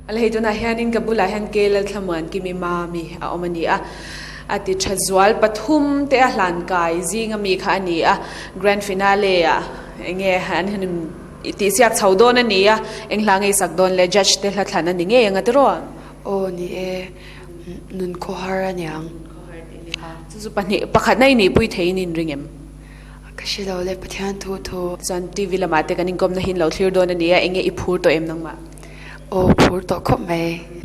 alheituna hianin kabula hian ke Lalthlamuankimi mami a omani a ati thazwal pathum te a hlan kai zinga mi kha ani a grand finale a enge han hanin ti siak chaudon ani a englangai sakdon le judge te hlathlana ni nge anga tero o ni e nun Khawhar anyang chu pani pakhat nai ni pui thein in ringem kashi lo le pathian thu chan tv lamate kanin kom na hin lo thlir don ani a enge iphur to em nangma o phur to khop mai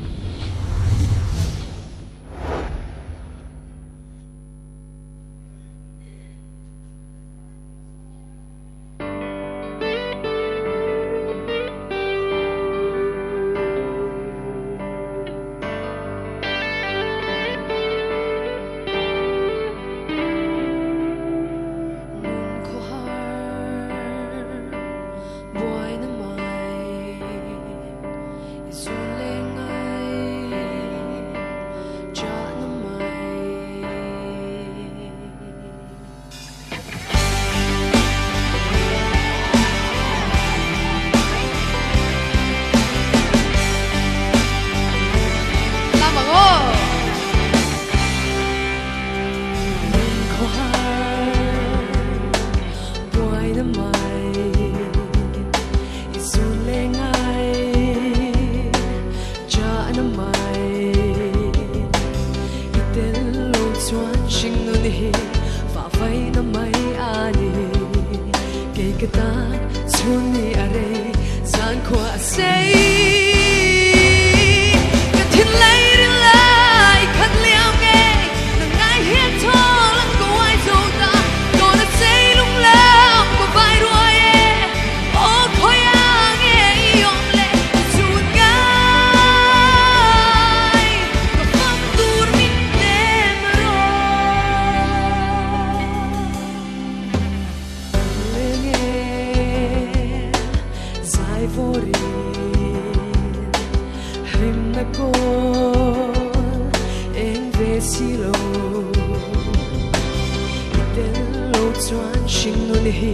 chuan shin nu neih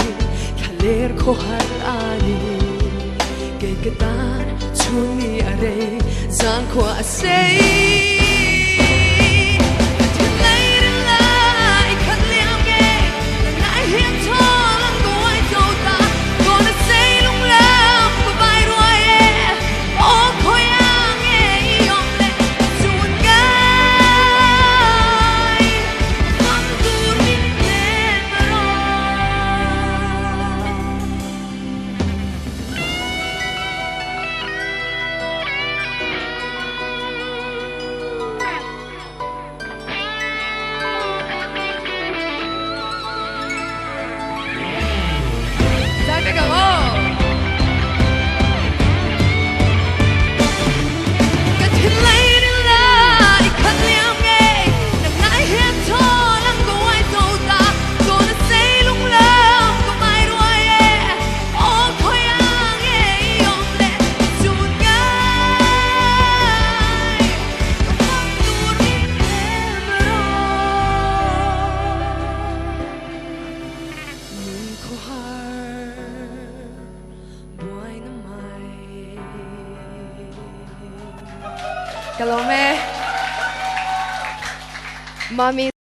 thaler Khawhar ani ke ketan chuni are zan khwa sei Mami